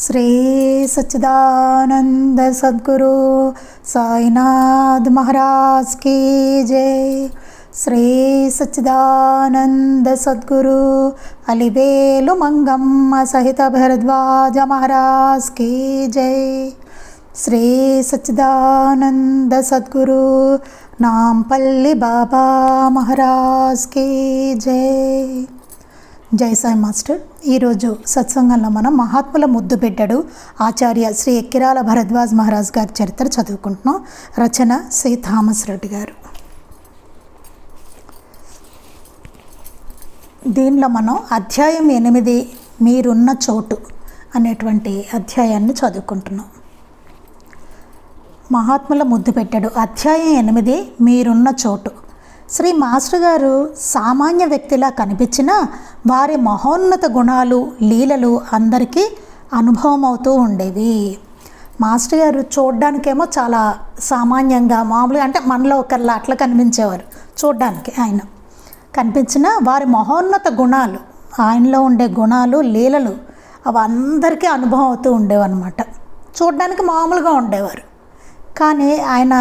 Shri Sachchidananda Sadhguru Sainath Maharaj key జై. శ్రీ సచ్చిదానంద సద్గురు అలివేలు మంగమ్మ సహిత Bharadwaj Maharaj key జై. శ్రీ సచ్చిదానంద సద్గురు నాంపల్లి బాబా మహారాజ్ కీ జై. జై సాయి మాస్టర్. ఈరోజు సత్సంగంలో మనం మహాత్ముల ముద్దు బిడ్డడు ఆచార్య శ్రీ ఎక్కిరాల భరద్వాజ్ మహారాజ్ గారి చరిత్ర చదువుకుంటున్నాం. రచన శ్రీ థామస్ రెడ్డి గారు. దీనిలో మనం అధ్యాయం 8 మీరున్న చోటు అనేటువంటి అధ్యాయాన్ని చదువుకుంటున్నాం. మహాత్ముల ముద్దు పెట్టాడు అధ్యాయం 8 మీరున్న చోటు. శ్రీ మాస్టర్ గారు సామాన్య వ్యక్తిలా కనిపించిన వారి మహోన్నత గుణాలు లీలలు అందరికీ అనుభవం అవుతూ ఉండేవి. మాస్టర్ గారు చూడ్డానికేమో చాలా సామాన్యంగా మామూలుగా అంటే మనలో ఒకరిలా అట్లా కనిపించేవారు. చూడ్డానికి ఆయన కనిపించిన వారి మహోన్నత గుణాలు, ఆయనలో ఉండే గుణాలు లీలలు అవి అందరికీ అనుభవం అవుతూ ఉండేవన్నమాట. చూడ్డానికి మామూలుగా ఉండేవారు, కానీ ఆయన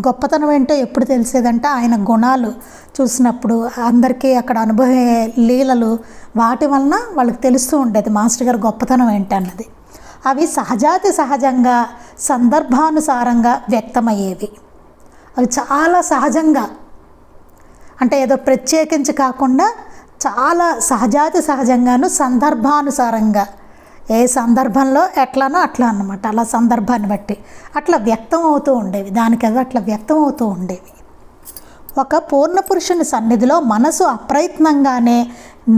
గొప్పతనం ఏంటో ఎప్పుడు తెలిసేదంటే ఆయన గుణాలు చూసినప్పుడు అందరికీ అక్కడ అనుభవే లీలలు వాటి వలన వాళ్ళకి తెలుస్తూ ఉండేది మాస్టర్ గారు గొప్పతనం ఏంటన్నది. అవి సహజాతి సహజంగా సందర్భానుసారంగా వ్యక్తమయ్యేవి. అవి చాలా సహజంగా, అంటే ఏదో ప్రత్యేకించి కాకుండా చాలా సహజాతి సహజంగాను సందర్భానుసారంగా ఏ సందర్భంలో ఎట్లానో అట్లా అన్నమాట. అలా సందర్భాన్ని బట్టి అట్లా వ్యక్తం అవుతూ ఉండేవి, దానికవి అట్లా వ్యక్తం అవుతూ ఉండేవి. ఒక పూర్ణపురుషుని సన్నిధిలో మనసు అప్రయత్నంగానే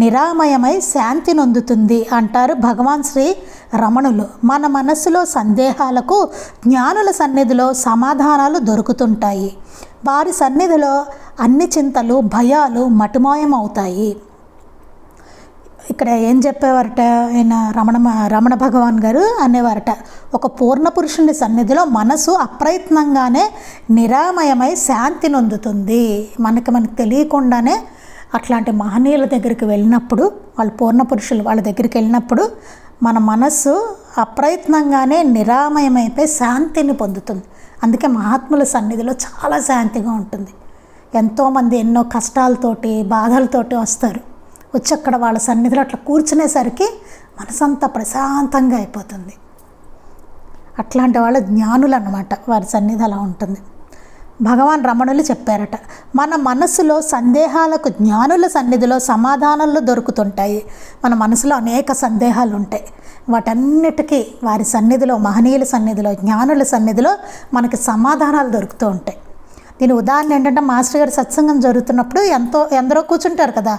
నిరామయమై శాంతి నొందుతుంది అంటారు భగవాన్ శ్రీ రమణులు. మన మనస్సులో సందేహాలకు జ్ఞానుల సన్నిధిలో సమాధానాలు దొరుకుతుంటాయి. వారి సన్నిధిలో అన్ని చింతలు భయాలు మటుమాయం అవుతాయి. ఇక్కడ ఏం చెప్పేవారట ఆయన రమణ భగవాన్ గారు అనేవారట, ఒక పూర్ణ పురుషుని సన్నిధిలో మనసు అప్రయత్నంగానే నిరామయమై శాంతి నొందుతుంది. మనకు తెలియకుండానే అట్లాంటి మహనీయుల దగ్గరికి వెళ్ళినప్పుడు, వాళ్ళు పూర్ణ పురుషులు వాళ్ళ దగ్గరికి వెళ్ళినప్పుడు మన మనస్సు అప్రయత్నంగానే నిరామయమైపోయి శాంతిని పొందుతుంది. అందుకే మహాత్ముల సన్నిధిలో చాలా శాంతిగా ఉంటుంది. ఎంతోమంది ఎన్నో కష్టాలతోటి బాధలతోటి వస్తారు. వచ్చి అక్కడ వాళ్ళ సన్నిధిలో అట్లా కూర్చునేసరికి మనసంతా ప్రశాంతంగా అయిపోతుంది. అట్లాంటి వాళ్ళ జ్ఞానులు అన్నమాట, వారి సన్నిధి అలా ఉంటుంది. భగవాన్ రమణులు చెప్పారట, మన మనస్సులో సందేహాలకు జ్ఞానుల సన్నిధిలో సమాధానాలు దొరుకుతుంటాయి. మన మనసులో అనేక సందేహాలు ఉంటాయి, వాటన్నిటికీ వారి సన్నిధిలో, మహనీయుల సన్నిధిలో, జ్ఞానుల సన్నిధిలో మనకి సమాధానాలు దొరుకుతూ ఉంటాయి. దీని ఉదాహరణ ఏంటంటే మాస్టర్ గారి సత్సంగం జరుగుతున్నప్పుడు ఎందరో కూర్చుంటారు కదా,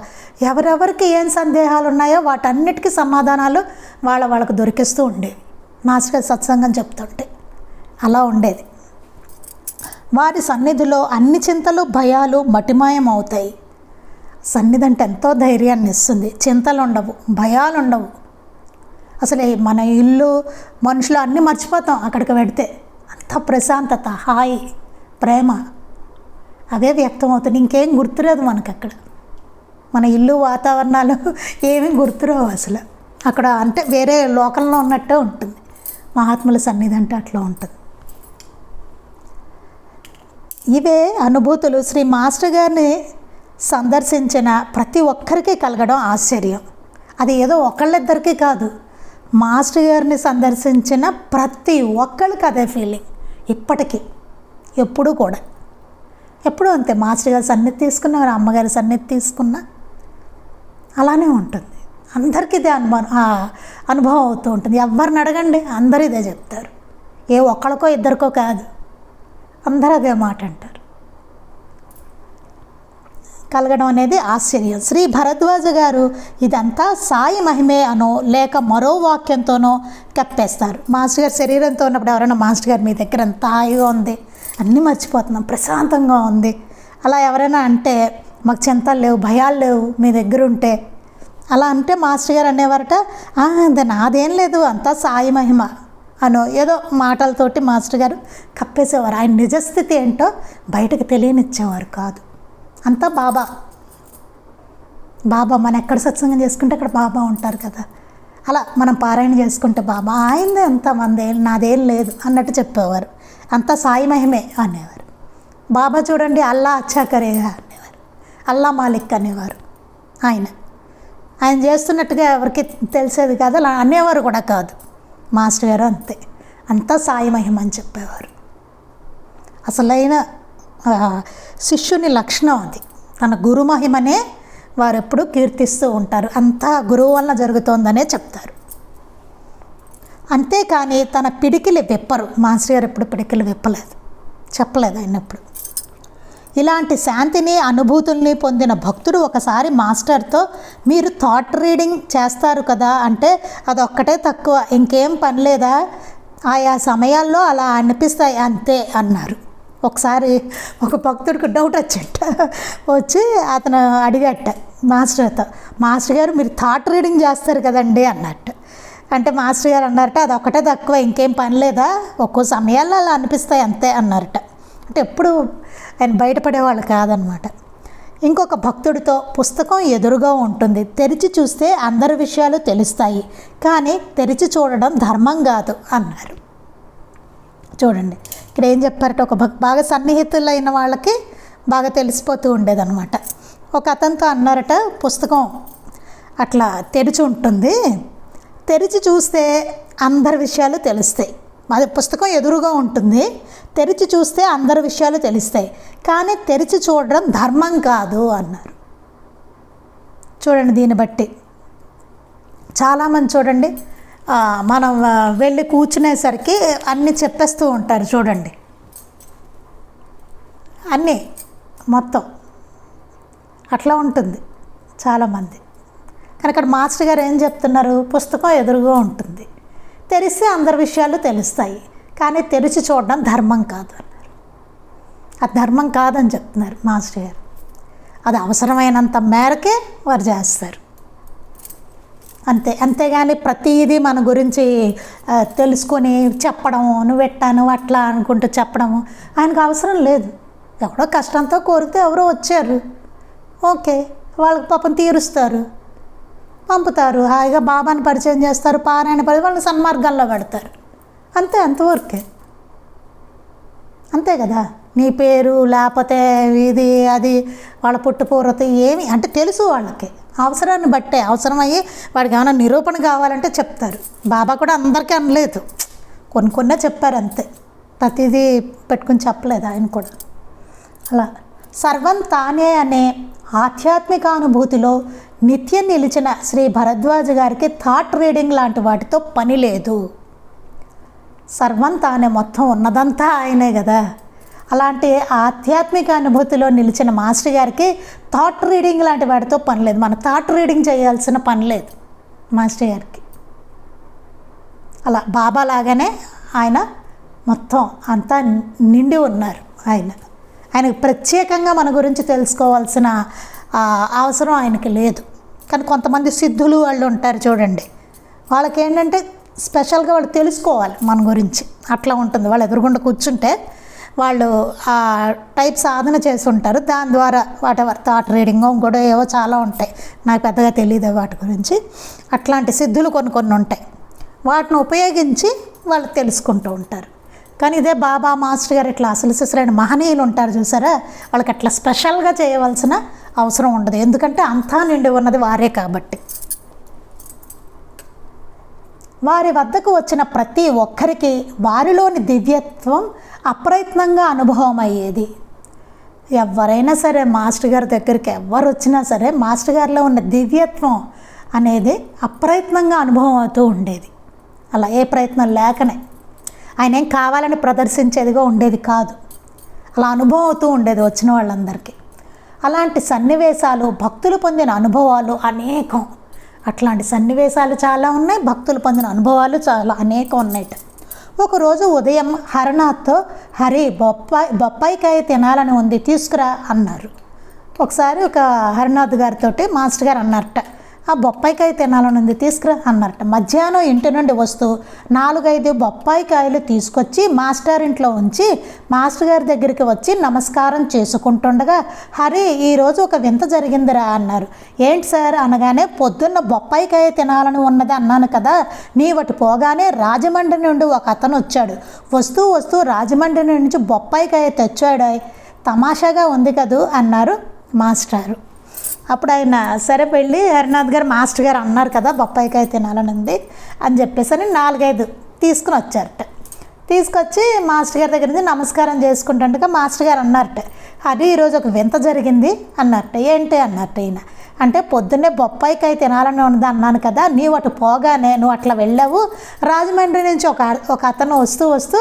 ఎవరెవరికి ఏం సందేహాలు ఉన్నాయో వాటన్నిటికీ సమాధానాలు వాళ్ళకు దొరికిస్తూ ఉండేవి మాస్టర్ గారి సత్సంగం చెప్తుంటే. అలా ఉండేది. వారి సన్నిధిలో అన్ని చింతలు భయాలు మటిమాయం అవుతాయి. సన్నిధి అంటే ఎంతో ధైర్యాన్ని ఇస్తుంది. చింతలు ఉండవు, భయాలు ఉండవు. అసలు మన ఇల్లు మనుషులు అన్నీ మర్చిపోతాం అక్కడికి వెడితే. అంత ప్రశాంతత, హాయి, ప్రేమ అవే వ్యక్తం అవుతుంది. ఇంకేం గుర్తురాదు మనకు అక్కడ. మన ఇల్లు వాతావరణాలు ఏమీ గుర్తురావు అసలు అక్కడ. అంటే వేరే లోకంలో ఉన్నట్టే ఉంటుంది. మహాత్ముల సన్నిధి అంటే అట్లా ఉంటుంది. ఇవే అనుభూతులు శ్రీ మాస్టర్ గారిని సందర్శించిన ప్రతి ఒక్కరికి కలగడం ఆశ్చర్యం. అది ఏదో ఒకళ్ళిద్దరికీ కాదు, మాస్టర్ గారిని సందర్శించిన ప్రతి ఒక్కరికి అదే ఫీలింగ్. ఇప్పటికీ ఎప్పుడూ కూడా ఎప్పుడూ అంతే. మాస్టర్ గారి సన్నిధి తీసుకున్న, అమ్మగారి సన్నిధి తీసుకున్న అలానే ఉంటుంది. అందరికీ ఇదే అనుభవం అవుతూ ఉంటుంది. ఎవరిని అడగండి అందరూ ఇదే చెప్తారు. ఏ ఒక్కడికో ఇద్దరికో కాదు, అందరూ అదే మాట అంటారు. కలగడం అనేది ఆశ్చర్యం. శ్రీ భరద్వాజ గారు ఇదంతా సాయి మహిమే అనో లేక మరో వాక్యంతోనో కప్పేస్తారు. మాస్టర్ గారు శరీరంతో ఉన్నప్పుడు ఎవరైనా మాస్టర్ గారు మీ దగ్గర ఎంత హాయిగా ఉంది, అన్నీ మర్చిపోతున్నాం, ప్రశాంతంగా ఉంది అలా ఎవరైనా అంటే, మాకు చింతలు లేవు భయాలు లేవు మీ దగ్గర ఉంటే, అలా అంటే మాస్టర్ గారు అనేవారట, నాదేం లేదు అంతా సాయి మహిమ అనో ఏదో మాటలతోటి మాస్టర్ గారు కప్పేసేవారు. ఆయన నిజస్థితి ఏంటో బయటకు తెలియనిచ్చేవారు కాదు. అంతా బాబా. మన ఎక్కడ సత్సంగం చేసుకుంటే అక్కడ బాబా ఉంటారు కదా, అలా మనం పారాయణ చేసుకుంటే బాబా ఆయనదే ఎంతమంది నాదేం లేదు అన్నట్టు చెప్పేవారు. అంతా సాయి మహిమే అనేవారు. బాబా చూడండి అల్లా అచ్చా కరేగా అనేవారు, అల్లా మాలిక్ అనేవారు. ఆయన చేస్తున్నట్టుగా ఎవరికి తెలిసేది కాదు, అలా అనేవారు కూడా కాదు. మాస్టర్ గారు అంతే, అంతా సాయి మహిమ అని చెప్పేవారు. అసలైన శిష్యుని లక్షణం అది. తన గురు మహిమనే వారు ఎప్పుడూ కీర్తిస్తూ ఉంటారు. అంతా గురువు వలన జరుగుతోందనే చెప్తారు. అంతేకాని తన పిడికిలి విప్పరు. మాస్టర్ గారు ఎప్పుడు పిడికిలి విప్పలేదు, చెప్పలేదు ఆయనప్పుడు. ఇలాంటి శాంతిని అనుభూతుల్ని పొందిన భక్తుడు ఒకసారి మాస్టర్తో మీరు థాట్ రీడింగ్ చేస్తారు కదా అంటే అదొక్కటే తక్కువ, ఇంకేం పని లేదా, ఆయా సమయాల్లో అలా అనిపిస్తాయి అంతే అన్నారు. ఒకసారి ఒక భక్తుడికి డౌట్ వచ్చి అతను అడిగట మాస్టర్తో, మాస్టర్ గారు మీరు థాట్ రీడింగ్ చేస్తారు కదండి అన్నట్టు. అంటే మాస్టర్ గారు అన్నారట అదొక్కటే తక్కువ, ఇంకేం పని లేదా, ఒక్కో సమయాల్లో అలా అనిపిస్తాయి అంతే అన్నారట. అంటే ఎప్పుడు ఆయన బయటపడేవాళ్ళు కాదనమాట. ఇంకొక భక్తుడితో పుస్తకం ఎదురుగా ఉంటుంది, తెరిచి చూస్తే అందరి విషయాలు తెలుస్తాయి, కానీ తెరిచి చూడడం ధర్మం కాదు అన్నారు. చూడండి ఇక్కడ ఏం చెప్పారట, ఒక బాగా సన్నిహితులైన వాళ్ళకి బాగా తెలిసిపోతూ ఉండేదన్నమాట. ఒక అతనితో అన్నారట పుస్తకం అట్లా తెరిచి ఉంటుంది, తెరిచి చూస్తే అందరి విషయాలు తెలుస్తాయి, అది పుస్తకం ఎదురుగా ఉంటుంది, తెరిచి చూస్తే అందరి విషయాలు తెలుస్తాయి, కానీ తెరిచి చూడడం ధర్మం కాదు అన్నారు. చూడండి దీన్ని బట్టి చాలామంది చూడండి మనం వెళ్ళి కూర్చునేసరికి అన్నీ చెప్పేస్తూ ఉంటారు. చూడండి అన్నీ మొత్తం అట్లా ఉంటుంది చాలామంది. కానీ ఇక్కడ మాస్టర్ గారు ఏం చెప్తున్నారు, పుస్తకం ఎదురుగా ఉంటుంది, తెరిస్తే అందరి విషయాలు తెలుస్తాయి, కానీ తెరిచి చూడడం ధర్మం కాదు అన్నారు. అది ధర్మం కాదని చెప్తున్నారు మాస్టర్ గారు. అది అవసరమైనంత మేరకే వారు చేస్తారు అంతే. అంతేగాని ప్రతిదీ మన గురించి తెలుసుకొని చెప్పడం, నువ్వు అట్లా అనుకుంటూ చెప్పడము ఆయనకు అవసరం లేదు. ఎవడో కష్టంతో కోరితే ఎవరో వచ్చారు, ఓకే వాళ్ళకి పాపం తీరుస్తారు, పంపుతారు, హాయిగా బాబాని పరిచయం చేస్తారు, పారాయణ వాళ్ళని సన్మార్గంలో పెడతారు, అంతే, అంతవరకే, అంతే కదా. నీ పేరు లేకపోతే ఇది అది వాళ్ళ పుట్టుపూర్వత ఏమి అంటే తెలుసు వాళ్ళకి, అవసరాన్ని బట్టే, అవసరమయ్యి వాడికి ఏమైనా నిరూపణ కావాలంటే చెప్తారు. బాబా కూడా అందరికీ అనలేదు, కొన్నే చెప్పారు అంతే, ప్రతిదీ పెట్టుకుని చెప్పలేదు ఆయన కూడా. అలా సర్వం తానే అనే ఆధ్యాత్మిక అనుభూతిలో నిత్యం నిలిచిన శ్రీ భరద్వాజ్ గారికి థాట్ రీడింగ్ లాంటి వాటితో పని లేదు. సర్వం తానే, మొత్తం ఉన్నదంతా ఆయనే కదా. అలాంటి ఆధ్యాత్మిక అనుభూతిలో నిలిచిన మాస్టర్ గారికి థాట్ రీడింగ్ లాంటి వాటితో పని లేదు. మన థాట్ రీడింగ్ చేయాల్సిన పని లేదు మాస్టర్ గారికి. అలా బాబా లాగానే ఆయన మొత్తం అంతా నిండి ఉన్నారు. ఆయనకు ప్రత్యేకంగా మన గురించి తెలుసుకోవాల్సిన అవసరం ఆయనకి లేదు. కానీ కొంతమంది సిద్ధులు వాళ్ళు ఉంటారు చూడండి, వాళ్ళకి ఏంటంటే స్పెషల్గా వాళ్ళు తెలుసుకోవాలి మన గురించి, అట్లా ఉంటుంది. వాళ్ళు ఎదురుగుండా కూర్చుంటే వాళ్ళు ఆ టైప్ సాధన చేసి ఉంటారు, దాని ద్వారా వాటెవర్ థాట్ రీడింగ్ ఇంకోటి ఏవో చాలా ఉంటాయి, నాకు పెద్దగా తెలియదు వాటి గురించి. అట్లాంటి సిద్ధులు కొన్ని ఉంటాయి, వాటిని ఉపయోగించి వాళ్ళు తెలుసుకుంటూ ఉంటారు. కానీ ఇదే బాబా మాస్టర్ గారు ఇట్లా అసలు సిసరైన మహనీయులు ఉంటారు చూసారా, వాళ్ళకి అట్లా స్పెషల్గా చేయవలసిన అవసరం ఉండదు, ఎందుకంటే అంతా నిండి ఉన్నది వారే కాబట్టి. వారి వద్దకు వచ్చిన ప్రతి ఒక్కరికి వారిలోని దివ్యత్వం అప్రయత్నంగా అనుభవం అయ్యేది. ఎవరైనా సరే మాస్టర్ గారి దగ్గరికి ఎవరు వచ్చినా సరే మాస్టర్ గారిలో ఉన్న దివ్యత్వం అనేది అప్రయత్నంగా అనుభవం అవుతూ ఉండేది. అలా ఏ ప్రయత్నం లేకనే, ఆయన ఏం కావాలని ప్రదర్శించేదిగా ఉండేది కాదు, అలా అనుభవం అవుతూ ఉండేది వచ్చిన వాళ్ళందరికీ. అలాంటి సన్నివేశాలు, భక్తులు పొందిన అనుభవాలు అనేకం. అట్లాంటి సన్నివేశాలు చాలా ఉన్నాయి, భక్తులు పొందిన అనుభవాలు చాలా అనేకం ఉన్నాయట. ఒకరోజు ఉదయం హరనాథ్తో, హరి బొప్పాయికాయ తినాలని ఉంది తీసుకురా అన్నారు. ఒకసారి ఒక హరినాథ్ గారితో మాస్టర్ గారు అన్నారట, ఆ బొప్పాయికాయ తినాలనుంది తీసుకురా అన్నారట. మధ్యాహ్నం ఇంటి నుండి వస్తూ 4-5 బొప్పాయికాయలు తీసుకొచ్చి మాస్టర్ ఇంట్లో ఉంచి మాస్టర్ గారి దగ్గరికి వచ్చి నమస్కారం చేసుకుంటుండగా, హరి ఈరోజు ఒక వింత జరిగిందిరా అన్నారు. ఏంటి సార్ అనగానే, పొద్దున్న బొప్పాయికాయ తినాలని ఉన్నది అన్నాను కదా, నీవటి పోగానే రాజమండ్రి నుండి ఒక అతను వచ్చాడు. వస్తూ వస్తూ రాజమండ్రి నుంచి బొప్పాయికాయ తెచ్చాడు. తమాషాగా ఉంది కదూ అన్నారు మాస్టారు. అప్పుడు ఆయన సరే వెళ్ళి హరినాథ్ గారు మాస్టర్ గారు అన్నారు కదా బొప్పాయికాయ తినాలని ఉంది అని చెప్పేసి 4-5 తీసుకుని వచ్చారట. తీసుకొచ్చి మాస్టర్ గారి దగ్గర నుంచి నమస్కారం చేసుకుంటుండగా మాస్టర్ గారు అన్నారట, అది ఈరోజు ఒక వింత జరిగింది అన్నారట. ఏంటి అన్నారట ఈయన. అంటే పొద్దున్నే బొప్పాయికాయ తినాలని ఉన్నది అన్నాను కదా, నీవు అటు పోగానే నువ్వు అట్లా వెళ్ళావు, రాజమండ్రి నుంచి ఒక అతను వస్తూ వస్తూ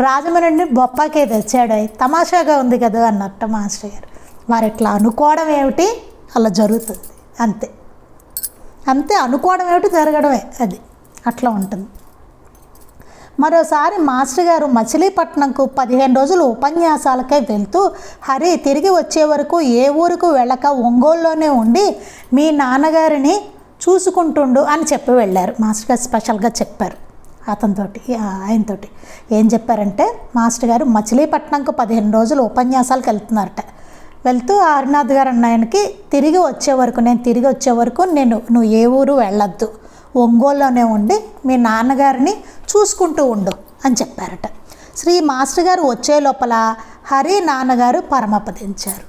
రాజమండ్రి నుండి బొప్పాయికాయ తెచ్చాడు, తమాషాగా ఉంది కదా అన్నట్ట మాస్టర్ గారు. వారు ఇట్లా అనుకోవడం ఏమిటి, అలా జరుగుతుంది అంతే. అంతే అనుకోవడం ఏమిటి, జరగడమే, అది అట్లా ఉంటుంది. మరోసారి మాస్టర్ గారు మచిలీపట్నంకు 15 రోజులు ఉపన్యాసాలకై వెళ్తూ, హరి తిరిగి వచ్చే వరకు ఏ ఊరుకు వెళ్ళక ఒంగోలులోనే ఉండి మీ నాన్నగారిని చూసుకుంటుండు అని చెప్పి వెళ్ళారు. మాస్టర్ గారు స్పెషల్గా చెప్పారు ఆయనతోటి. ఏం చెప్పారంటే, మాస్టర్ గారు మచిలీపట్నంకు 15 రోజులు ఉపన్యాసాలకు వెళ్తున్నారట. వెళ్తూ హరినాథ్ గారు అన్నాయనకి నేను తిరిగి వచ్చే వరకు నువ్వు ఏ ఊరు వెళ్ళొద్దు, ఒంగోలులోనే ఉండి మీ నాన్నగారిని చూసుకుంటూ ఉండు అని చెప్పారట. శ్రీ మాస్టర్ గారు వచ్చే లోపల హరి నాన్నగారు పరమపదించారు.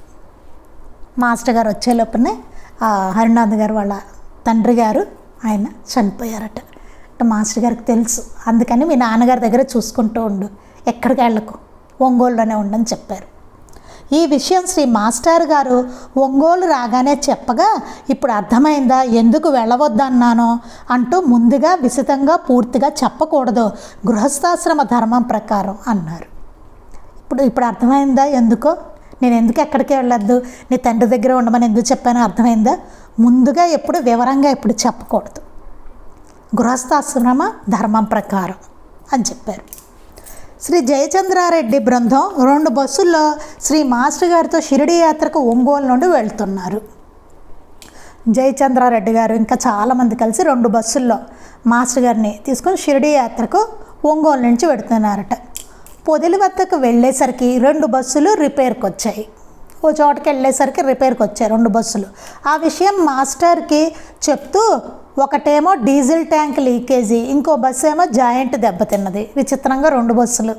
మాస్టర్ గారు వచ్చే లోపలనే హరినాథ్ గారు వాళ్ళ తండ్రి గారు ఆయన చనిపోయారట. మాస్టర్ గారికి తెలుసు, అందుకని మీ నాన్నగారి దగ్గర చూసుకుంటూ ఉండు, ఎక్కడికి వెళ్ళకు, ఒంగోలులోనే ఉండని చెప్పారు. ఈ విషయం శ్రీ మాస్టర్ గారు ఒంగోలు రాగానే చెప్పగా, ఇప్పుడు అర్థమైందా ఎందుకు వెళ్ళవద్దన్నానో అంటూ ముందుగా విశదంగా పూర్తిగా చెప్పకూడదు, గృహస్థాశ్రమ ధర్మం ప్రకారం అన్నారు. ఇప్పుడు అర్థమైందా ఎందుకో, నేను ఎందుకు ఎక్కడికి వెళ్ళొద్దు, నీ తండ్రి దగ్గర ఉండమని ఎందుకు చెప్పానో అర్థమైందా. ముందుగా ఎప్పుడు వివరంగా ఎప్పుడు చెప్పకూడదు, గృహస్థాశ్రమ ధర్మం ప్రకారం అని చెప్పారు. శ్రీ జయచంద్రారెడ్డి బృందం 2 బస్సుల్లో శ్రీ మాస్టర్ గారితో షిరిడి యాత్రకు ఒంగోలు నుండి వెళ్తున్నారు. జయచంద్రారెడ్డి గారు ఇంకా చాలామంది కలిసి 2 బస్సుల్లో మాస్టర్ గారిని తీసుకొని షిరిడి యాత్రకు ఒంగోలు నుంచి వెళుతున్నారట. పొదిలి వద్దకు వెళ్ళేసరికి 2 బస్సులు రిపేర్కి వచ్చాయి. ఓ చోటకి వెళ్ళేసరికి రిపేర్కి వచ్చాయి 2 బస్సులు. ఆ విషయం మాస్టర్కి చెప్తూ, ఒకటేమో డీజిల్ ట్యాంక్ లీకేజీ, ఇంకో బస్సు ఏమో జాయింట్ దెబ్బతిన్నది. విచిత్రంగా 2 బస్సులు.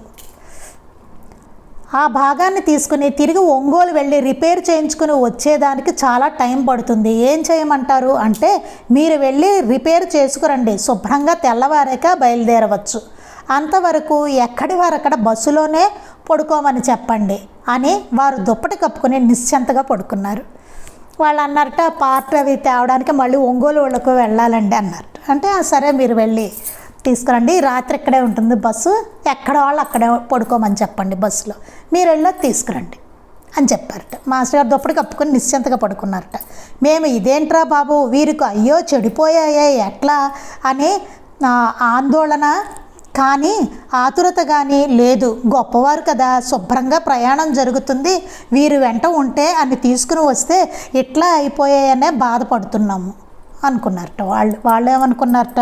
ఆ భాగాన్ని తీసుకుని తిరిగి ఒంగోలు వెళ్ళి రిపేర్ చేయించుకుని వచ్చేదానికి చాలా టైం పడుతుంది. ఏం చేయమంటారు అంటే, మీరు వెళ్ళి రిపేర్ చేసుకురండి, శుభ్రంగా తెల్లవారాక బయలుదేరవచ్చు, అంతవరకు ఎక్కడి వారు అక్కడ బస్సులోనే పడుకోమని చెప్పండి అని వారు దుప్పటి కప్పుకొని నిశ్చింతగా పడుకున్నారు. వాళ్ళు అన్నారట, పార్ట్ అవి తేవడానికి మళ్ళీ ఒంగోలు వాళ్ళకు వెళ్ళాలండి అన్నారు. అంటే సరే మీరు వెళ్ళి తీసుకురండి, రాత్రి ఇక్కడే ఉంటుంది బస్సు, ఎక్కడ వాళ్ళు అక్కడే పడుకోమని చెప్పండి బస్సులో, మీరు వెళ్ళి తీసుకురండి అని చెప్పారట. మాస్టర్ గారు దుప్పటి కప్పుకొని నిశ్చింతగా పడుకున్నారట. మేము ఇదేంట్రా బాబు, వీరికి అయ్యో చెడిపోయాయే ఎట్లా అని ఆందోళన కానీ ఆతురత కానీ లేదు. గొప్పవారు కదా, శుభ్రంగా ప్రయాణం జరుగుతుంది, వీరు వెంట ఉంటే అని తీసుకుని వస్తే ఇట్లా అయిపోయాయనే బాధపడుతున్నాము అనుకున్నారట. వాళ్ళు ఏమనుకున్నారట,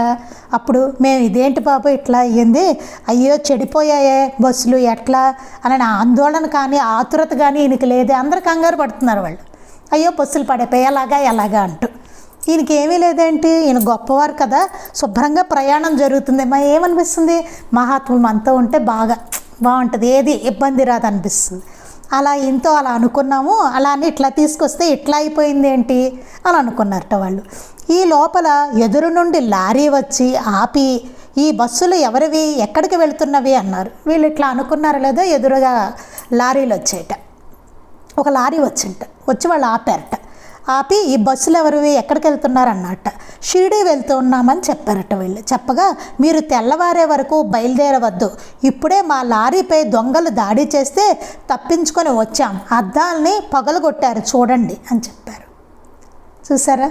అప్పుడు మేము ఇదేంటి బాబు ఇట్లా అయ్యింది, అయ్యో చెడిపోయాయే బస్సులు ఎట్లా అని ఆందోళన కానీ ఆతురత కానీ ఈయనకి లేదే. అందరు కంగారు పడుతున్నారు వాళ్ళు, అయ్యో బస్సులు పడిపోయి ఎలాగా అంటూ. ఈయనకి ఏమీ లేదేంటి, ఈయన గొప్పవారు కదా, శుభ్రంగా ప్రయాణం జరుగుతుంది. మా ఏమనిపిస్తుంది, మహాత్ములు మనతో ఉంటే బాగుంటుంది, ఏది ఇబ్బంది రాదు అనిపిస్తుంది. అలా ఇంతో అలా అనుకున్నాము, అలా అని ఇట్లా తీసుకొస్తే ఇట్లా అయిపోయింది ఏంటి అని అనుకున్నారట వాళ్ళు. ఈ లోపల ఎదురు నుండి లారీ వచ్చి ఆపి, ఈ బస్సులు ఎవరివి, ఎక్కడికి వెళుతున్నవి అన్నారు. వీళ్ళు ఇట్లా అనుకున్నారు లేదా, ఎదురుగా లారీలు వచ్చేట, ఒక లారీ వచ్చి వాళ్ళు ఆపారట. ఆపి, ఈ బస్సులు ఎవరివి, ఎక్కడికి వెళ్తున్నారు అన్నట్ట. షిరిడి వెళ్తున్నామని చెప్పారట. వీళ్ళు చెప్పగా, మీరు తెల్లవారే వరకు బయలుదేరవద్దు, ఇప్పుడే మా లారీపై దొంగలు దాడి చేస్తే తప్పించుకొని వచ్చాం, అద్దాలని పగలగొట్టారు చూడండి అని చెప్పారు. చూసారా,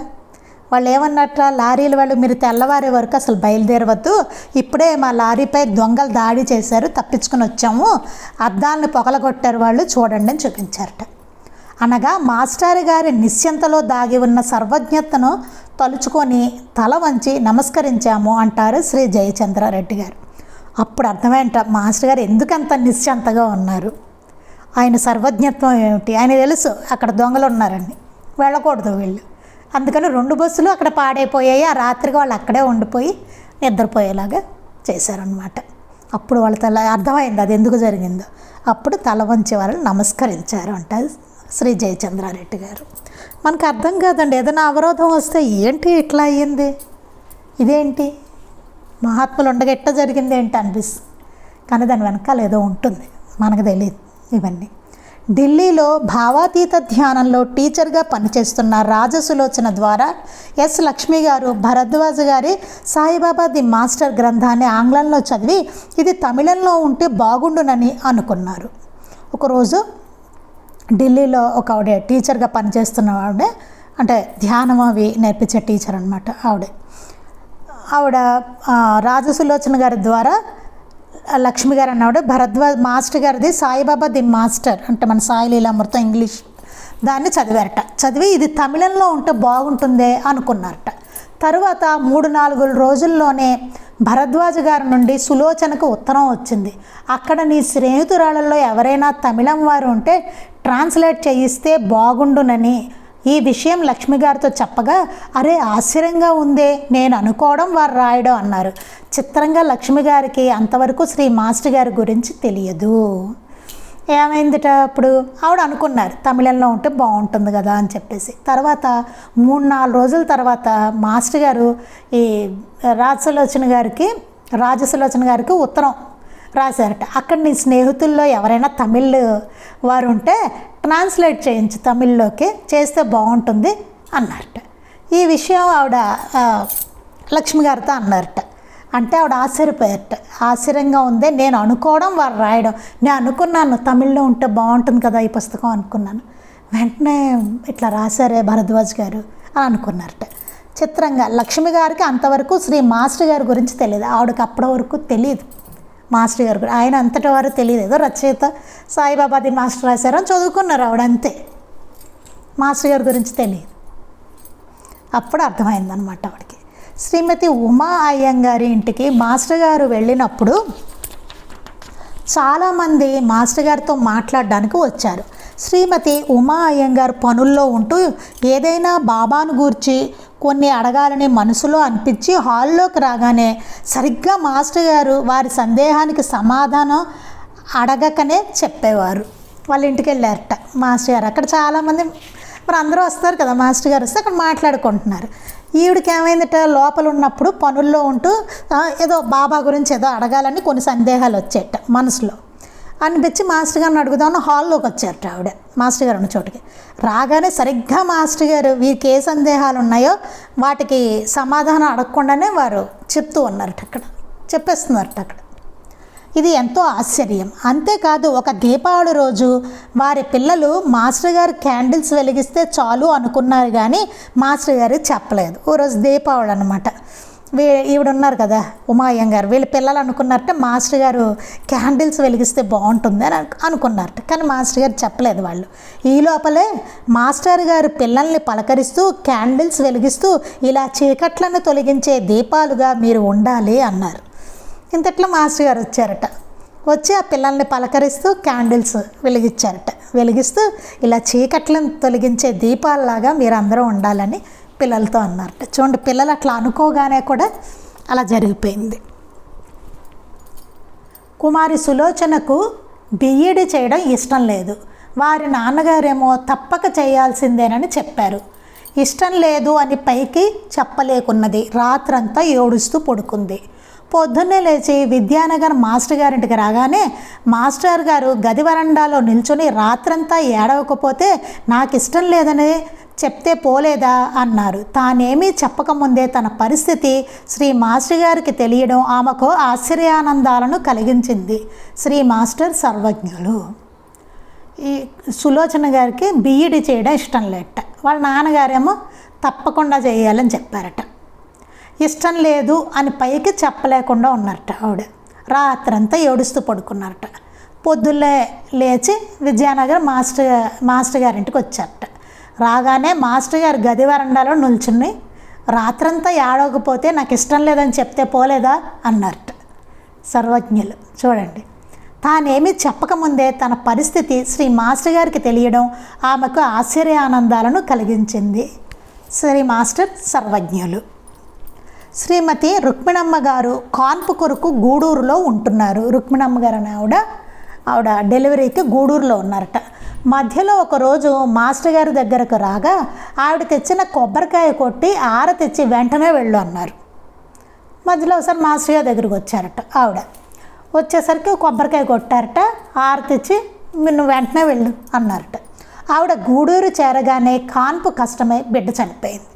వాళ్ళు ఏమన్నట్ట, లారీల వాళ్ళు మీరు తెల్లవారే వరకు అసలు బయలుదేరవద్దు, ఇప్పుడే మా లారీపై దొంగలు దాడి చేశారు, తప్పించుకొని వచ్చాము, అద్దాలని పగలగొట్టారు వాళ్ళు చూడండి అని చూపించారట. అనగా మాస్టర్ గారి నిశ్చింతలో దాగి ఉన్న సర్వజ్ఞతను తలుచుకొని తల వంచి నమస్కరించాము అంటారు శ్రీ జయచంద్రారెడ్డి గారు. అప్పుడు అర్థమైంట మాస్టర్ గారు ఎందుకంత నిశ్చింతగా ఉన్నారు, ఆయన సర్వజ్ఞత్వం ఏమిటి, ఆయన తెలుసు అక్కడ దొంగలు ఉన్నారని, వెళ్ళకూడదు వీళ్ళు. అందుకని 2 బస్సులు అక్కడ పాడైపోయాయి. ఆ రాత్రికి వాళ్ళు అక్కడే ఉండిపోయి నిద్రపోయేలాగా చేశారనమాట. అప్పుడు వాళ్ళ తల అర్థమైంది అది ఎందుకు జరిగిందో. అప్పుడు తల వంచి వాళ్ళు నమస్కరించారు అంటారు శ్రీ జయచంద్రారెడ్డి గారు. మనకు అర్థం కాదండి, ఏదైనా అవరోధం వస్తే ఏంటి ఇట్లా అయ్యింది, ఇదేంటి మహాత్ములు ఉండగా ఎట్లా జరిగింది ఏంటి అనిపిస్తుంది. కానీ దాని వెనకాల ఏదో ఉంటుంది, మనకు తెలియదు ఇవన్నీ. ఢిల్లీలో భావాతీత ధ్యానంలో టీచర్గా పనిచేస్తున్న రాజసులోచన ద్వారా ఎస్ లక్ష్మి గారు భరద్వాజ గారి సాయిబాబా ది మాస్టర్ గ్రంథాన్ని ఆంగ్లంలో చదివి ఇది తమిళంలో ఉంటే బాగుండునని అనుకున్నారు. ఒకరోజు ఢిల్లీలో ఒక ఆవిడ టీచర్గా పనిచేస్తున్న ఆవిడ, అంటే ధ్యానం అవి నేర్పించే టీచర్ అనమాట ఆవిడ రాజసులోచన గారి ద్వారా లక్ష్మి గారు అన్నాడు భరద్వాజ్ మాస్టర్ గారిది సాయిబాబా ది మాస్టర్ అంటే మన సాయి లీలామృతం ఇంగ్లీష్ దాన్ని చదివారట. చదివి ఇది తమిళంలో ఉంటే బాగుంటుందే అనుకున్నారట. తరువాత 3-4 రోజుల్లోనే భరద్వాజ గారి నుండి సులోచనకు ఉత్తరం వచ్చింది. అక్కడ నీ స్నేహితురాళ్ళల్లో ఎవరైనా తమిళం వారు ఉంటే ట్రాన్స్లేట్ చేయిస్తే బాగుండునని ఈ విషయం లక్ష్మి గారితో చెప్పగా, అరే ఆశ్చర్యంగా ఉందే, నేను అనుకోవడం వారు రాయడం అన్నారు. చిత్రంగా లక్ష్మి గారికి అంతవరకు శ్రీ మాస్టర్ గారి గురించి తెలియదు. ఏమైందిట అప్పుడు ఆవిడ అనుకున్నారు తమిళంలో ఉంటే బాగుంటుంది కదా అని చెప్పేసి. తర్వాత 3-4 రోజుల తర్వాత మాస్టర్ గారు ఈ రాజసులోచన గారికి ఉత్తరం రాశారట. అక్కడ నీ స్నేహితుల్లో ఎవరైనా తమిళ్ వారు ఉంటే ట్రాన్స్లేట్ చేయించు, తమిళ్లోకి చేస్తే బాగుంటుంది అన్నారట. ఈ విషయం ఆవిడ లక్ష్మి గారితో అన్నారట. అంటే ఆవిడ ఆశ్చర్యపోయారట. ఆశ్చర్యంగా ఉందే, నేను అనుకోవడం వారు రాయడం, నేను అనుకున్నాను తమిళ్లో ఉంటే బాగుంటుంది కదా ఈ పుస్తకం అనుకున్నాను, వెంటనే ఇట్లా రాశారే భరద్వాజ్ గారు అని అనుకున్నారట. చిత్రంగా లక్ష్మి గారికి అంతవరకు శ్రీ మాస్టర్ గారి గురించి తెలియదు. ఆవిడకి అప్పటి వరకు తెలియదు మాస్టర్ గారు, ఆయన అంతటి వారు తెలియదు. ఏదో రచయిత సాయిబాబాది మాస్టర్ రాశారు అని చదువుకున్నారు ఆవిడ, అంతే. మాస్టర్ గారి గురించి తెలియదు. అప్పుడు అర్థమైందనమాట ఆవిడకి. శ్రీమతి ఉమా అయ్యంగారి ఇంటికి మాస్టర్ గారు వెళ్ళినప్పుడు చాలామంది మాస్టర్ గారితో మాట్లాడడానికి వచ్చారు. శ్రీమతి ఉమా అయ్యంగారు పనుల్లో ఉంటూ ఏదైనా బాబాను గూర్చి కొన్ని అడగాలని మనసులో అనిపించి హాల్లోకి రాగానే సరిగ్గా మాస్టర్ గారు వారి సందేహానికి సమాధానం అడగకనే చెప్పేవారు. వాళ్ళ ఇంటికి వెళ్ళారట మాస్టర్ గారు. అక్కడ చాలామంది మరి అందరూ వస్తారు కదా, మాస్టర్ గారు వస్తే అక్కడ మాట్లాడుకుంటున్నారు. ఈవిడికి ఏమైందట, లోపల ఉన్నప్పుడు పనుల్లో ఉంటూ ఏదో బాబా గురించి ఏదో అడగాలని కొన్ని సందేహాలు వచ్చేట మనసులో అనిపించి మాస్టర్ గారిని అడుగుదామని హాల్లోకి వచ్చారట ఆవిడ. మాస్టర్ గారు ఉన్న చోటుకి రాగానే సరిగ్గా మాస్టర్ గారు వీరికి ఏ సందేహాలు ఉన్నాయో వాటికి సమాధానం అడగకుండానే వారు చెప్తూ ఉన్నారట, అక్కడ చెప్పేస్తున్నారట అక్కడ. ఇది ఎంతో ఆశ్చర్యం. అంతేకాదు ఒక దీపావళి రోజు వారి పిల్లలు మాస్టర్ గారు క్యాండిల్స్ వెలిగిస్తే చాలు అనుకున్నారు, కానీ మాస్టర్ గారు చెప్పలేదు. ఓ రోజు దీపావళి అనమాట. ఈవిడ ఉన్నారు కదా ఉమా అయ్యంగారు, వీళ్ళ పిల్లలు అనుకున్నారట మాస్టర్ గారు క్యాండిల్స్ వెలిగిస్తే బాగుంటుంది అని అనుకున్నారట, కానీ మాస్టర్ గారు చెప్పలేదు. వాళ్ళు ఈ లోపలే మాస్టర్ గారు పిల్లల్ని పలకరిస్తూ క్యాండిల్స్ వెలిగిస్తూ ఇలా చీకట్లను తొలగించే దీపాలుగా మీరు ఉండాలి అన్నారు. ఇంతట్లో మాస్టర్ గారు వచ్చారట. వచ్చి ఆ పిల్లల్ని పలకరిస్తూ క్యాండిల్స్ వెలిగించారట. వెలిగిస్తూ ఇలా చీకట్లను తొలగించే దీపాలలాగా మీరు అందరూ ఉండాలని పిల్లలతో అన్నారట. చూడండి, పిల్లలు అట్లా అనుకోగానే కూడా అలా జరిగిపోయింది. కుమారి సులోచనకు బిఈడి చేయడం ఇష్టం లేదు. వారి నాన్నగారేమో తప్పక చేయాల్సిందేనని చెప్పారు. ఇష్టం లేదు అని పైకి చెప్పలేకున్నది. రాత్రంతా ఏడుస్తూ పడుకుంది. పొద్దున్నే లేచి విద్యానగర్ మాస్టర్ గారింటికి రాగానే మాస్టర్ గారు గది వరండాలో నిల్చొని రాత్రంతా ఏడవకపోతే నాకు ఇష్టం లేదని చెప్తే పోలేదా అన్నారు. తానేమీ చెప్పకముందే తన పరిస్థితి శ్రీ మాస్టర్ గారికి తెలియడం ఆమెకు ఆశ్చర్యానందాలను కలిగించింది. శ్రీ మాస్టర్ సర్వజ్ఞులు. ఈ సులోచన గారికి బిఈడి చేయడం ఇష్టం లేట. వాళ్ళ నాన్నగారేమో తప్పకుండా చేయాలని చెప్పారట. ఇష్టం లేదు అని పైకి చెప్పలేకుండా ఉన్నారట ఆవిడ. రాత్రంతా ఏడుస్తూ పడుకున్నారట. పొద్దున్నే లేచి విద్యానగర్ మాస్టర్ గారింటికి వచ్చారట. రాగానే మాస్టర్ గారు గది వరండాలో నిల్చుని రాత్రంతా ఏడవకపోతే నాకు ఇష్టం లేదని చెప్తే పోలేదా అన్నారట సర్వజ్ఞులు. చూడండి, తానేమీ చెప్పకముందే తన పరిస్థితి శ్రీ మాస్టర్ గారికి తెలియడం ఆమెకు ఆశ్చర్యానందాలను కలిగించింది. శ్రీ మాస్టర్ సర్వజ్ఞులు. శ్రీమతి రుక్మిణమ్మ గారు కాన్పు కొరకు గూడూరులో ఉంటున్నారు. రుక్మిణమ్మ గారు అని ఆవిడ డెలివరీకి గూడూరులో ఉన్నారట. మధ్యలో ఒకరోజు మాస్టర్ గారి దగ్గరకు రాగా ఆవిడ తెచ్చిన కొబ్బరికాయ కొట్టి ఆర తెచ్చి వెంటనే వెళ్ళు అన్నారు. మధ్యలో ఒకసారి మాస్టర్ గారి దగ్గరికి వచ్చారట. ఆవిడ వచ్చేసరికి కొబ్బరికాయ కొట్టారట, ఆర తెచ్చి నువ్వు వెంటనే వెళ్ళు అన్నారట. ఆవిడ గూడూరు చేరగానే కాన్పు కష్టమై బిడ్డ చనిపోయింది.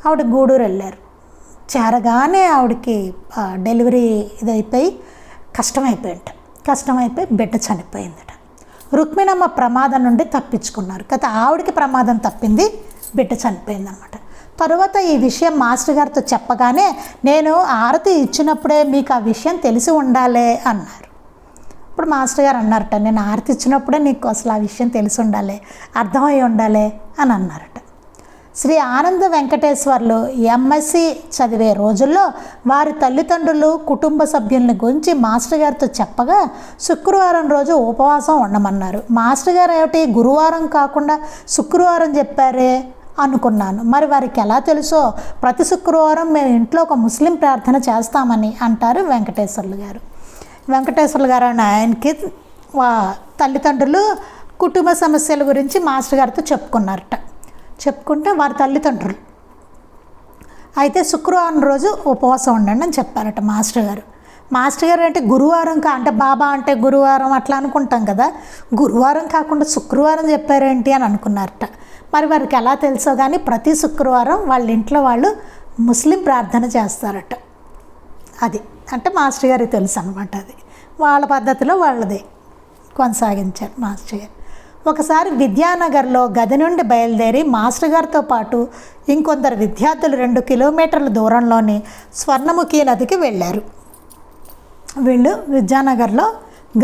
ఆవిడ గూడూరు వెళ్ళారు. చేరగానే ఆవిడకి డెలివరీ ఇదైపోయి కష్టమైపోయి బిడ్డ చనిపోయిందట. రుక్మిణమ్మ ప్రమాదం నుండి తప్పించుకున్నారు. కదా ఆవిడకి ప్రమాదం తప్పింది, బిడ్డ చనిపోయిందన్నమాట. తరువాత ఈ విషయం మాస్టర్ గారితో చెప్పగానే నేను ఆరతి ఇచ్చినప్పుడే మీకు ఆ విషయం తెలిసి ఉండాలి అన్నారు. ఇప్పుడు మాస్టర్ గారు అన్నారట, నేను ఆరతి ఇచ్చినప్పుడే నీకు అసలు ఆ విషయం తెలిసి ఉండాలి, అర్థమై ఉండాలి అని అన్నారట. శ్రీ ఆనంద వెంకటేశ్వర్లు ఎంఎస్సి చదివే రోజుల్లో వారి తల్లిదండ్రులు కుటుంబ సభ్యుల్ని గురించి మాస్టర్ గారితో చెప్పగా శుక్రవారం రోజు ఉపవాసం ఉండమన్నారు. మాస్టర్ గారు ఏమిటి గురువారం కాకుండా శుక్రవారం చెప్పారే అనుకున్నాను. మరి వారికి ఎలా తెలుసో ప్రతి శుక్రవారం మేము ఇంట్లో ఒక ముస్లిం ప్రార్థన చేస్తామని అంటారు వెంకటేశ్వర్లు గారు. వెంకటేశ్వర్లు గారు అని ఆయనకి తల్లిదండ్రులు కుటుంబ సమస్యల గురించి మాస్టర్ గారితో చెప్పుకుంటే వారి తల్లిదండ్రులు అయితే శుక్రవారం రోజు ఉపవాసం ఉండండి అని చెప్పారట మాస్టర్ గారు అంటే గురువారం అంటే బాబా అంటే గురువారం అట్లా అనుకుంటాం కదా, గురువారం కాకుండా శుక్రవారం చెప్పారేంటి అని అనుకున్నారట. మరి వారికి ఎలా తెలుసో కానీ ప్రతి శుక్రవారం వాళ్ళ ఇంట్లో వాళ్ళు ముస్లిం ప్రార్థన చేస్తారట. అది అంటే మాస్టర్ గారికి తెలుసు అనమాట. అది వాళ్ళ పద్ధతిలో వాళ్ళది కొనసాగించారు మాస్టర్ గారు. ఒకసారి విద్యానగర్లో గది నుండి బయలుదేరి మాస్టర్ గారితో పాటు ఇంకొందరు విద్యార్థులు 2 కిలోమీటర్ల దూరంలోని స్వర్ణముఖి నదికి వెళ్ళారు. వీళ్ళు విద్యానగర్లో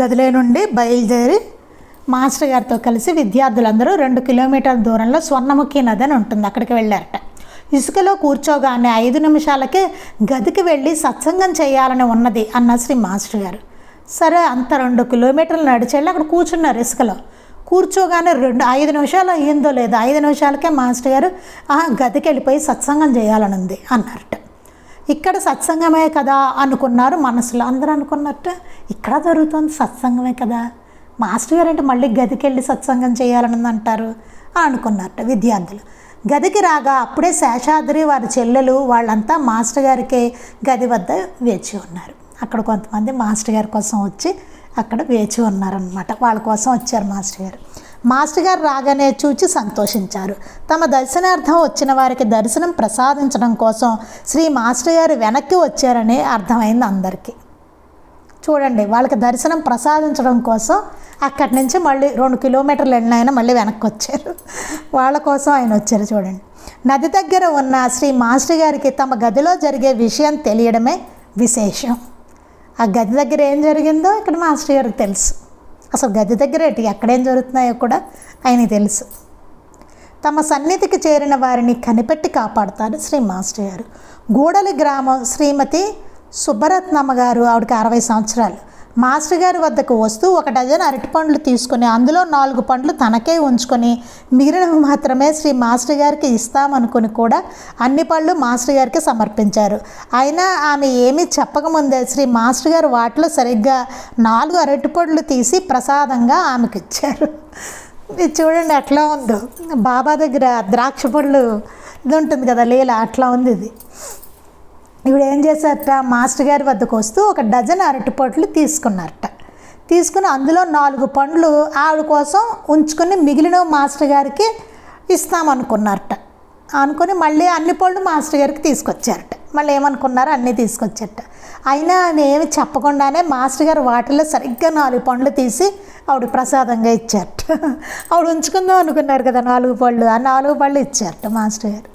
గదిలో నుండి బయలుదేరి మాస్టర్ గారితో కలిసి విద్యార్థులందరూ 2 కిలోమీటర్ల దూరంలో స్వర్ణముఖి నది అని ఉంటుంది, అక్కడికి వెళ్ళారట. ఇసుకలో కూర్చోగానే 5 నిమిషాలకే గదికి వెళ్ళి సత్సంగం చేయాలని ఉన్నది అన్న శ్రీ మాస్టర్ గారు. సరే అంత 2 కిలోమీటర్లు నడిచెళ్ళి అక్కడ కూర్చున్నారు. ఇసుకలో కూర్చోగానే 5 నిమిషాలు అయ్యిందో లేదో 5 నిమిషాలకే మాస్టర్ గారు గదికి వెళ్ళిపోయి సత్సంగం చేయాలని ఉంది అన్నారట. ఇక్కడ సత్సంగమే కదా అనుకున్నారు మనసులో. అందరూ అనుకున్నట్ట ఇక్కడ జరుగుతుంది సత్సంగమే కదా, మాస్టర్ గారు అంటే మళ్ళీ గదికి వెళ్ళి సత్సంగం చేయాలని అంటారు అనుకున్నారట విద్యార్థులు. గదికి రాగా అప్పుడే శేషాద్రి వారి చెల్లెలు వాళ్ళంతా మాస్టర్ గారికి గది వద్ద వేచి ఉన్నారు. అక్కడ కొంతమంది మాస్టర్ గారి కోసం వచ్చి అక్కడ వేచి ఉన్నారనమాట. వాళ్ళ కోసం వచ్చారు మాస్టర్ గారు రాగానే చూచి సంతోషించారు. తమ దర్శనార్థం వచ్చిన వారికి దర్శనం ప్రసాదించడం కోసం శ్రీ మాస్టర్ గారు వెనక్కి వచ్చారని అర్థమైంది అందరికీ. చూడండి, వాళ్ళకి దర్శనం ప్రసాదించడం కోసం అక్కడి నుంచి మళ్ళీ 2 కిలోమీటర్లు వెళ్ళిన మళ్ళీ వెనక్కి వచ్చారు. వాళ్ళ కోసం ఆయన వచ్చారు. చూడండి, నది దగ్గర ఉన్న శ్రీ మాస్టర్ గారికి తమ గదిలో జరిగే విషయం తెలియడమే విశేషం. ఆ గది దగ్గర ఏం జరిగిందో ఇక్కడ మాస్టర్ గారికి తెలుసు. అసలు గది దగ్గర ఎక్కడేం జరుగుతున్నాయో కూడా ఆయనకి తెలుసు. తమ సన్నిధికి చేరిన వారిని కనిపెట్టి కాపాడుతారు శ్రీ మాస్టర్ గారు. గూడలి గ్రామం శ్రీమతి సుబ్బరత్నమ్మ గారు, ఆవిడకి 60 సంవత్సరాలు. మాస్టర్ గారి వద్దకు వస్తూ 1 డజన్ అరటిపండ్లు తీసుకుని అందులో 4 పండ్లు తనకే ఉంచుకొని మిగిలినవి మాత్రమే శ్రీ మాస్టర్ గారికి ఇస్తామనుకుని కూడా అన్ని పళ్ళు మాస్టర్ గారికి సమర్పించారు. అయినా ఆమె ఏమీ చెప్పకముందే శ్రీ మాస్టర్ గారు వాటిలో సరిగ్గా 4 అరటిపండ్లు తీసి ప్రసాదంగా ఆమెకు ఇచ్చారు. ఇది చూడండి ఎట్లా ఉందో, బాబా దగ్గర ద్రాక్ష పళ్ళు ఇది ఉంటుంది కదా లీల, అట్లా ఉంది ఇది. ఇప్పుడు ఏం చేశారట, మాస్టర్ గారి వద్దకు వస్తూ 1 డజన్ అరటిపండ్లు తీసుకున్నారట. తీసుకుని అందులో 4 పండ్లు ఆవిడ కోసం ఉంచుకొని మిగిలిన మాస్టర్ గారికి ఇస్తామనుకున్నారట. అనుకుని మళ్ళీ అన్ని పళ్ళు మాస్టర్ గారికి తీసుకొచ్చారట. మళ్ళీ ఏమనుకున్నారో అన్నీ తీసుకొచ్చారట. అయినా ఆమె ఏమి చెప్పకుండానే మాస్టర్ గారు వాటిలో సరిగ్గా 4 పండ్లు తీసి ఆవిడ ప్రసాదంగా ఇచ్చారట. ఆవిడ ఉంచుకుందాం అనుకున్నారు కదా 4 పళ్ళు, ఆ 4 పళ్ళు ఇచ్చారట మాస్టర్ గారు.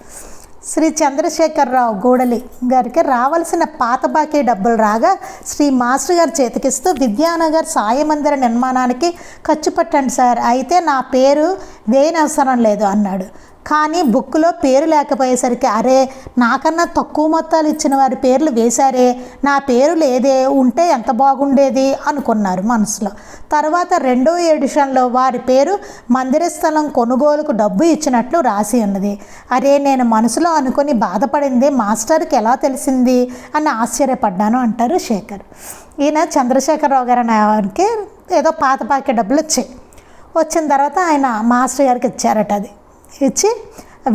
శ్రీ చంద్రశేఖరరావు గూడలి గారికి రావాల్సిన పాత బాకీ డబ్బులు రాగా శ్రీ మాస్టర్ గారు చేతికిస్తూ విద్యానగర్ సాయి మందిర నిర్మాణానికి ఖర్చు పెట్టండి సార్, అయితే నా పేరు వేయనవసరం లేదు అన్నాడు. కానీ బుక్లో పేరు లేకపోయేసరికి అరే నాకన్నా తక్కువ మొత్తాలు ఇచ్చిన వారి పేర్లు వేశారే, నా పేరు లేదే, ఉంటే ఎంత బాగుండేది అనుకున్నారు మనసులో. తర్వాత 2వ ఎడిషన్లో వారి పేరు మందిర స్థలం కొనుగోలుకు డబ్బు ఇచ్చినట్లు రాసి ఉన్నది. అరే నేను మనసులో అనుకొని బాధపడింది మాస్టర్కి ఎలా తెలిసింది అని ఆశ్చర్యపడ్డాను అంటారు శేఖర్. ఈయన చంద్రశేఖరరావు గారికి ఏదో పాత పాకే డబ్బులు వచ్చాయి. వచ్చిన తర్వాత ఆయన మాస్టర్ గారికి ఇచ్చారట. అది ఇచ్చి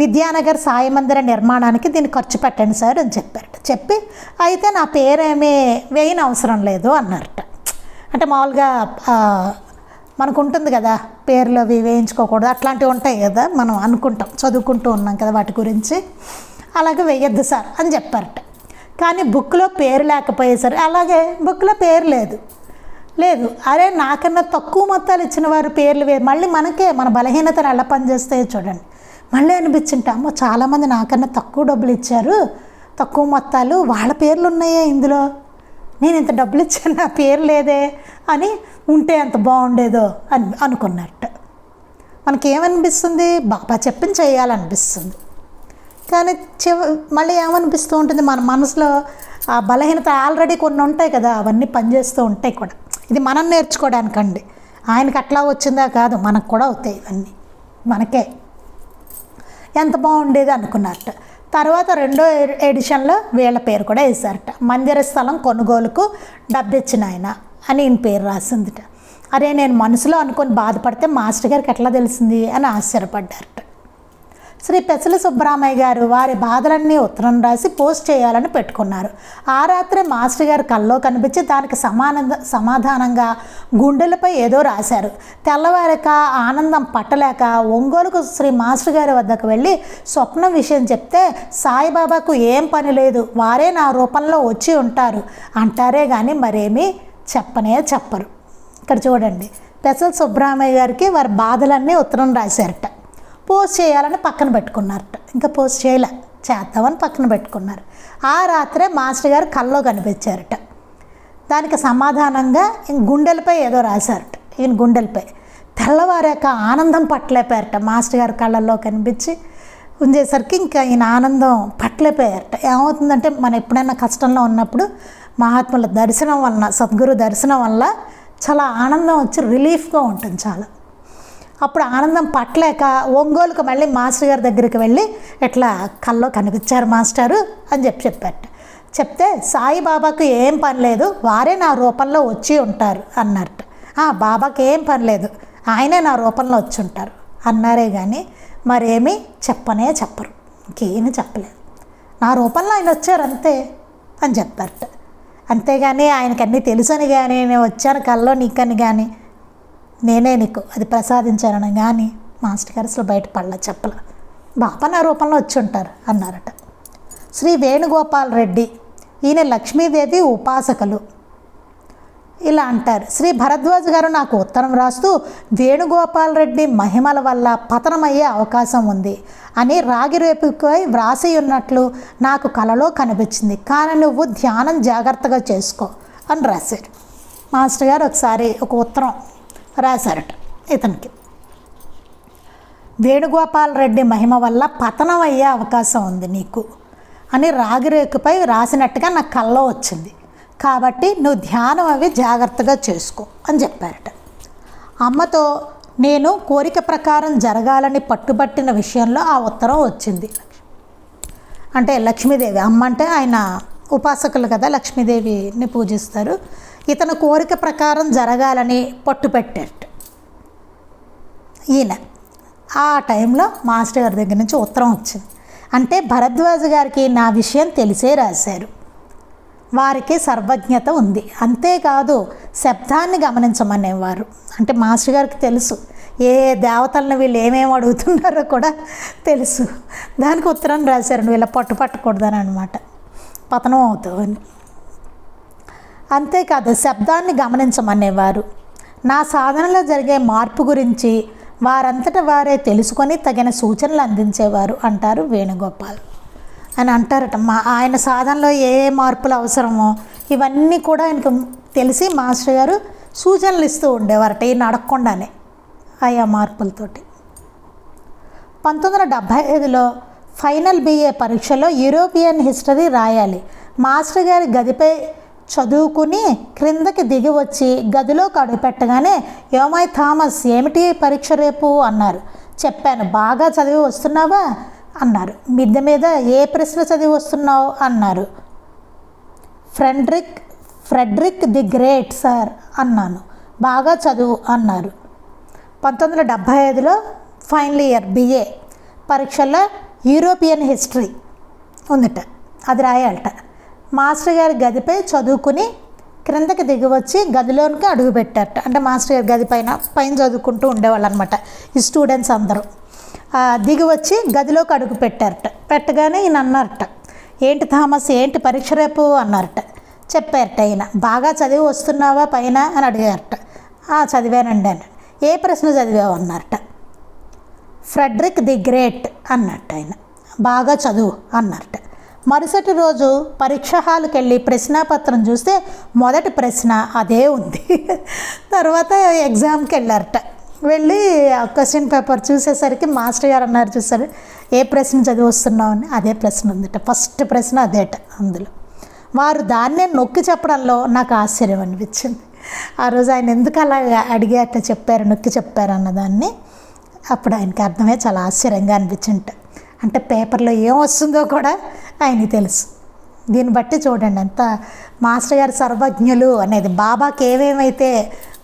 విద్యానగర్ సాయి మందిర నిర్మాణానికి దీన్ని ఖర్చు పెట్టండి సార్ అని చెప్పారట. చెప్పి అయితే నా పేరేమీ వేయని అవసరం లేదు అన్నారట. అంటే మామూలుగా మనకు ఉంటుంది కదా పేర్లు అవి వేయించుకోకూడదు అట్లాంటివి ఉంటాయి కదా, మనం అనుకుంటాం చదువుకుంటూ ఉన్నాం కదా వాటి గురించి, అలాగే వేయొద్దు సార్ అని చెప్పారట. కానీ బుక్లో పేరు లేకపోయేసరి అలాగే బుక్లో పేరు లేదు. అరే నాకన్నా తక్కువ మొత్తాలు ఇచ్చిన వారు పేర్లు మళ్ళీ మనకే మన బలహీనతను ఎలా పనిచేస్తాయో చూడండి. మళ్ళీ అనిపించింటాము చాలామంది నాకన్నా తక్కువ డబ్బులు ఇచ్చారు, తక్కువ మొత్తాలు, వాళ్ళ పేర్లు ఉన్నాయే ఇందులో, నేను ఇంత డబ్బులు ఇచ్చాను నా పేరు లేదే అని ఉంటే ఎంత బాగుండేదో అనుకున్నట్టు. మనకేమనిపిస్తుంది, బాబా చెప్పింది చేయాలనిపిస్తుంది. కానీ మళ్ళీ ఏమనిపిస్తూ ఉంటుంది మన మనసులో ఆ బలహీనత ఆల్రెడీ కొన్ని ఉంటాయి కదా, అవన్నీ పనిచేస్తూ ఉంటాయి కూడా. ఇది మనం నేర్చుకోవడానికండి, ఆయనకి అట్లా వచ్చిందా కాదు, మనకు కూడా అవుతాయి ఇవన్నీ, మనకే ఎంత బాగుండేది అనుకున్నట్ట. తర్వాత 2వ ఎడిషన్లో వీళ్ళ పేరు కూడా వేశారట. మందిర స్థలం కొనుగోలుకు డబ్బు ఇచ్చిన ఆయన అని ఈయన పేరు రాసిందిట. అరే నేను మనసులో అనుకొని బాధపడితే మాస్టర్ గారికి ఎట్లా తెలిసింది అని ఆశ్చర్యపడ్డారట. శ్రీ పెసల సుబ్బరామయ్య గారు వారి బాధలన్నీ ఉత్తరం రాసి పోస్ట్ చేయాలని పెట్టుకున్నారు. ఆ రాత్రే మాస్టర్ గారు కల్లో కనిపించి దానికి సమాధానంగా గుండెలపై ఏదో రాశారు. తెల్లవారిక ఆనందం పట్టలేక ఒంగోలుకు శ్రీ మాస్టర్ గారి వద్దకు వెళ్ళి స్వప్నం విషయం చెప్తే సాయిబాబాకు ఏం పని లేదు, వారే నా రూపంలో వచ్చి ఉంటారు అంటారే కానీ మరేమీ చెప్పరు. ఇక్కడ చూడండి, పెసల సుబ్బరామయ్య గారికి వారి బాధలన్నీ ఉత్తరం రాశారట. పోస్ట్ చేయాలని పక్కన పెట్టుకున్నారట. ఇంకా పోస్ట్ చేద్దామని పక్కన పెట్టుకున్నారు. ఆ రాత్రే మాస్టర్ గారు కల్లో కనిపించారట. దానికి సమాధానంగా గుండెలపై ఏదో రాశారట. ఈయన గుండెలపై తెల్లవారాక ఆనందం పట్టలేపారట. మాస్టర్ గారు కళ్ళల్లో కనిపించి ఉంచేసరికి ఇంకా ఈయన ఆనందం పట్టలేపోయారట. ఏమవుతుందంటే మనం ఎప్పుడైనా కష్టంలో ఉన్నప్పుడు మహాత్ముల దర్శనం వలన, సద్గురు దర్శనం వల్ల చాలా ఆనందం వచ్చి రిలీఫ్గా ఉంటుంది చాలా. అప్పుడు ఆనందం పట్టలేక ఒంగోలుకు మళ్ళీ మాస్టర్ గారి దగ్గరికి వెళ్ళి ఇట్లా కల్లో కనిపించారు మాస్టారు అని చెప్పారట. చెప్తే సాయిబాబాకు ఏం పని లేదు, వారే నా రూపంలో వచ్చి ఉంటారు అన్నారట. బాబాకి ఏం పని లేదు, ఆయనే నా రూపంలో వచ్చి ఉంటారు అన్నారే కానీ మరేమీ చెప్పరు, ఇంకేమీ చెప్పలేదు, నా రూపంలో ఆయన వచ్చారు అంతే అని చెప్పారట. అంతేగాని ఆయనకి అన్నీ తెలుసని కానీ నేను వచ్చాను కల్లో నీకని కానీ నేనే నీకు అది ప్రసాదించానని కానీ మాస్టర్ గారు అసలు బయట చెప్పలే, బాబా నా రూపంలో వచ్చి ఉంటారు అన్నారట. శ్రీ వేణుగోపాల్ రెడ్డి, ఈయన లక్ష్మీదేవి ఉపాసకులు. ఇలా అంటారు. శ్రీ భరద్వాజ్ గారు నాకు ఉత్తరం రాస్తూ వేణుగోపాల్ రెడ్డి మహిమల వల్ల పతనమయ్యే అవకాశం ఉంది అని రాగిరేపుపై వ్రాసి ఉన్నట్లు నాకు కలలో కనిపించింది, కానీ నువ్వు ధ్యానం జాగ్రత్తగా చేసుకో అని రాశారు. మాస్టర్ గారు ఒకసారి ఒక ఉత్తరం రాశారట ఇతనికి. వేణుగోపాల్ రెడ్డి మహిమ వల్ల పతనం అయ్యే అవకాశం ఉంది నీకు అని రాగిరేకుపై రాసినట్టుగా నాకు కల్లో వచ్చింది, కాబట్టి నువ్వు ధ్యానం అవి జాగ్రత్తగా చేసుకో అని చెప్పారట. అమ్మతో నేను కోరిక ప్రకారం జరగాలని పట్టుబట్టిన విషయంలో ఆ ఉత్తరం వచ్చింది. అంటే లక్ష్మీదేవి, అమ్మ అంటే ఆయన ఉపాసకులు కదా, లక్ష్మీదేవిని పూజిస్తారు. ఇతను కోరిక ప్రకారం జరగాలని పట్టుపెట్టాడు ఈయన. ఆ టైంలో మాస్టర్ గారి దగ్గర నుంచి ఉత్తరం వచ్చింది. అంటే భరద్వాజ్ గారికి నా విషయం తెలిసే రాశారు, వారికి సర్వజ్ఞత ఉంది, అంతేకాదు శబ్దాన్ని గమనించమనేవారు. అంటే మాస్టర్ గారికి తెలుసు ఏ దేవతలను వీళ్ళు ఏమేమి అడుగుతున్నారో కూడా తెలుసు, దానికి ఉత్తరం రాశారు, వీళ్ళ పట్టుకూడదని అనమాట, పతనం అవుతావని. అంతేకాదు శబ్దాన్ని గమనించమనేవారు. నా సాధనలో జరిగే మార్పు గురించి వారంతట వారే తెలుసుకొని తగిన సూచనలు అందించేవారు అంటారు వేణుగోపాల్. అని అంటారట. ఆయన సాధనలో ఏ మార్పులు అవసరమో ఇవన్నీ కూడా ఆయనకు తెలిసి మాస్టర్ గారు సూచనలు ఇస్తూ ఉండేవారట ఈయన అడగకుండానే ఆయా మార్పులతోటి. 1975లో ఫైనల్ BA పరీక్షలో యూరోపియన్ హిస్టరీ రాయాలి. మాస్టర్ గారి గదిపై చదువుకుని క్రిందకి దిగి వచ్చి గదిలోకి అడుగుపెట్టగానే యోమై థామస్ ఏమిటి పరీక్ష రేపు అన్నారు. చెప్పాను. బాగా చదివి వస్తున్నావా అన్నారు. మిద్దె మీద ఏ ప్రశ్న చదివి వస్తున్నావు అన్నారు. ఫ్రెడ్రిక్ ది గ్రేట్ సార్ అన్నాను. బాగా చదువు అన్నారు. 1975లో ఫైనల్ ఇయర్ BA పరీక్షల్లో యూరోపియన్ హిస్టరీ ఉందిట, అది రాయాలట. మాస్టర్ గారి గదిపై చదువుకుని క్రిందకి దిగి వచ్చి గదిలోనికి అడుగుపెట్టారట. అంటే మాస్టర్ గారి గది పైన చదువుకుంటూ ఉండేవాళ్ళు అనమాట ఈ స్టూడెంట్స్ అందరూ. దిగి వచ్చి గదిలోకి అడుగు పెట్టారట. పెట్టగానే ఈయన అన్నారట, ఏంటి థామస్ ఏంటి పరీక్ష రేపు అన్నారట. చెప్పారట ఈయన, బాగా చదివి వస్తున్నావా పైన అని అడిగారట. చదివానండి అని. ఏ ప్రశ్న చదివావు అన్నారట. ఫ్రెడ్రిక్ ది గ్రేట్ అన్నట్ట ఆయన. బాగా చదువు అన్నారట. మరుసటి రోజు పరీక్ష హాల్కి వెళ్ళి ప్రశ్నాపత్రం చూస్తే మొదటి ప్రశ్న అదే ఉంది. తర్వాత ఎగ్జామ్కి వెళ్ళారట. వెళ్ళి క్వశ్చన్ పేపర్ చూసేసరికి మాస్టర్ గారు అన్నారు, చూసారు ఏ ప్రశ్న చదివి వస్తున్నావు అని. అదే ప్రశ్న ఉందట, ఫస్ట్ ప్రశ్న అదేట అందులో. వారు దాన్నే నొక్కి చెప్పడంలో నాకు ఆశ్చర్యం అనిపించింది. ఆ రోజు ఆయన ఎందుకు అలా అడిగేట చెప్పారు, నొక్కి చెప్పారు అన్నదాన్ని అప్పుడు ఆయనకి అర్థమే చాలా ఆశ్చర్యంగా అనిపించింట. అంటే పేపర్లో ఏం వస్తుందో కూడా ఆయనకి తెలుసు. దీన్ని బట్టి చూడండి ఎంత మాస్టర్ గారు సర్వజ్ఞులు అనేది. బాబాకి ఏమేమైతే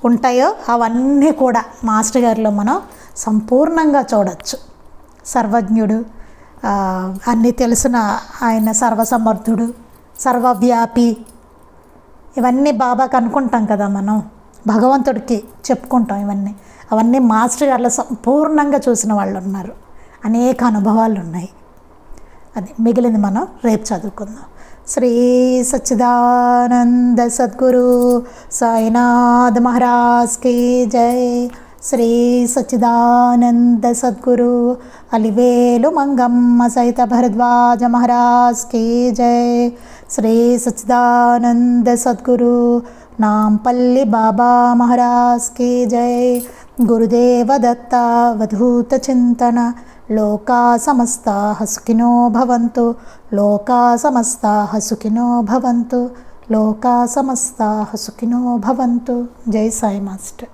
ఉంటాయో అవన్నీ కూడా మాస్టర్ గారిలో మనం సంపూర్ణంగా చూడవచ్చు. సర్వజ్ఞుడు, అన్నీ తెలిసిన ఆయన, సర్వసమర్థుడు, సర్వవ్యాపి, ఇవన్నీ బాబాకి అనుకుంటాం కదా మనం, భగవంతుడికి చెప్పుకుంటాం ఇవన్నీ. అవన్నీ మాస్టర్ గారిలో సంపూర్ణంగా చూసిన వాళ్ళు ఉన్నారు. అనేక అనుభవాలు ఉన్నాయి. అది మిగిలింది మనం రేపు చదువుకుందాం. శ్రీ సచ్చిదానంద సద్గురు సాయినాథ్ మహారాజ్ కీ జై. శ్రీ సచ్చిదానంద సద్గురు అలివేలు మంగమ్మ సహిత భరద్వాజ మహారాజ్ కీ జై. శ్రీ సచ్చిదానంద సద్గురు నాంపల్లి బాబా మహారాజ్ కీ జై. గురుదేవ దత్త అవధూత చింతన. లోకా సమస్తాః సుఖినో భవంతు. లోకా సమస్తాః సుఖినో భవంతు. లోకా సమస్తాః సుఖినో భవంతు. జై సాయి మాస్టర్.